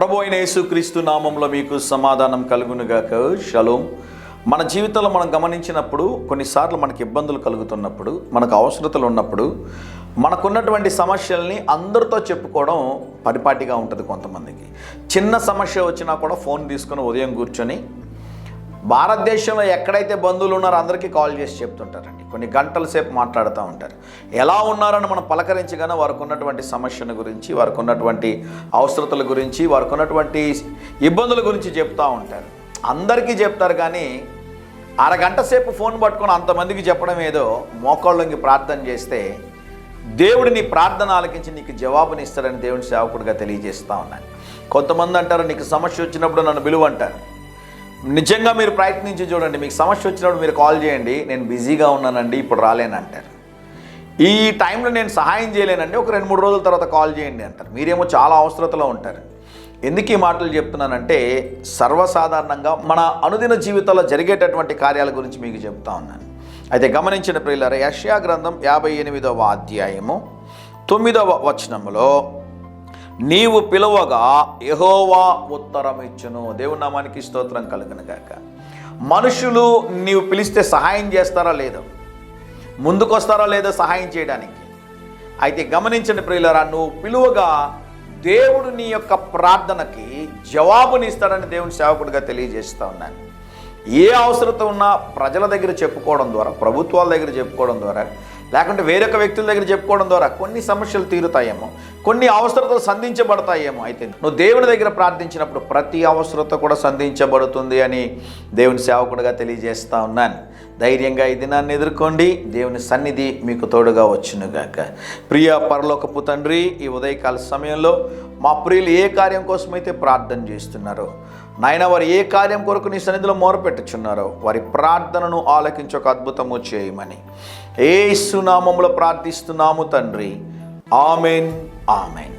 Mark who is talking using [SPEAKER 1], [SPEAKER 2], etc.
[SPEAKER 1] ప్రభు అయిన యేసుక్రీస్తు నామంలో మీకు సమాధానం కలుగునుగాక. షలోం. మన జీవితంలో మనం గమనించినప్పుడు కొన్నిసార్లు మనకి ఇబ్బందులు కలుగుతున్నప్పుడు, మనకు అవసరతలు ఉన్నప్పుడు, మనకున్నటువంటి సమస్యల్ని అందరితో చెప్పుకోవడం పరిపాటిగా ఉంటుంది. కొంతమందికి చిన్న సమస్య వచ్చినా కూడా ఫోన్ తీసుకుని ఉదయం కూర్చొని భారతదేశంలో ఎక్కడైతే బంధువులు ఉన్నారో అందరికీ కాల్ చేసి చెప్తుంటారండి. కొన్ని గంటల సేపు మాట్లాడుతూ ఉంటారు. ఎలా ఉన్నారని మనం పలకరించగానే వారికి ఉన్నటువంటి సమస్యల గురించి, వారికి ఉన్నటువంటి అవసరతల గురించి, వారికి ఉన్నటువంటి ఇబ్బందుల గురించి చెప్తూ ఉంటారు. అందరికీ చెప్తారు, కానీ అరగంట సేపు ఫోన్ పట్టుకొని అంతమందికి చెప్పడం ఏదో మోకాళ్ళకి ప్రార్థన చేస్తే దేవుడు నీ ప్రార్థన ఆలకించి నీకు జవాబుని ఇస్తాడని దేవుని సేవకుడిగా తెలియజేస్తూ ఉన్నాను. కొంతమంది అంటారు, నీకు సమస్య వచ్చినప్పుడు నన్ను పిలువు అంటారు. నిజంగా మీరు ప్రయత్నించి చూడండి. మీకు సమస్య వచ్చినప్పుడు మీరు కాల్ చేయండి, నేను బిజీగా ఉన్నానండి, ఇప్పుడు రాలేనంటారు. ఈ టైంలో నేను సహాయం చేయలేనండి, ఒక 2-3 రోజుల తర్వాత కాల్ చేయండి అంటారు. మీరేమో చాలా అవసరతలో ఉంటారు. ఎందుకు ఈ మాటలు చెప్తున్నానంటే, సర్వసాధారణంగా మన అనుదిన జీవితంలో జరిగేటటువంటి కార్యాల గురించి మీకు చెప్తా ఉన్నాను. అయితే గమనించిన ప్రియులారా, యెషయా గ్రంథం 58వ అధ్యాయము 9వ వచనములో, నీవు పిలువగా యెహోవా ఉత్తరం ఇచ్చును. దేవుని నామానికి స్తోత్రం కలుగునుగాక. మనుషులు నీవు పిలిస్తే సహాయం చేస్తారా లేదో, ముందుకొస్తారా లేదో సహాయం చేయడానికి. అయితే గమనించండి ప్రియులారా, నువ్వు పిలువగా దేవుడు నీ యొక్క ప్రార్థనకి జవాబునిస్తాడని దేవుని సేవకుడిగా తెలియజేస్తూ ఉన్నాను. ఏ అవసరత ఉన్నా ప్రజల దగ్గర చెప్పుకోవడం ద్వారా, ప్రభుత్వాల దగ్గర చెప్పుకోవడం ద్వారా, లేకుంటే వేరొక వ్యక్తుల దగ్గర చెప్పుకోవడం ద్వారా కొన్ని సమస్యలు తీరుతాయేమో, కొన్ని అవసరతలు సంధించబడతాయేమో. అయితే నువ్వు దేవుని దగ్గర ప్రార్థించినప్పుడు ప్రతి అవసరత కూడా సంధించబడుతుంది అని దేవుని సేవకుడిగా తెలియజేస్తూ ఉన్నాను. ధైర్యంగా ఈ దినాన్ని ఎదుర్కోండి. దేవుని సన్నిధి మీకు తోడుగా వచ్చునుగాక. ప్రియ పరలోకపు తండ్రి, ఈ ఉదయకాల సమయంలో మా ప్రియులు ఏ కార్యం కోసమైతే ప్రార్థన చేస్తున్నారో నాయన, వారు ఏ కార్యం కొరకు నీ సన్నిధిలో మొరపెట్టుచున్నారో వారి ప్రార్థనను ఆలకించి ఒక అద్భుతము చేయమని యేసు నామములో ప్రార్థిస్తున్నాము తండ్రి. Amen, amen.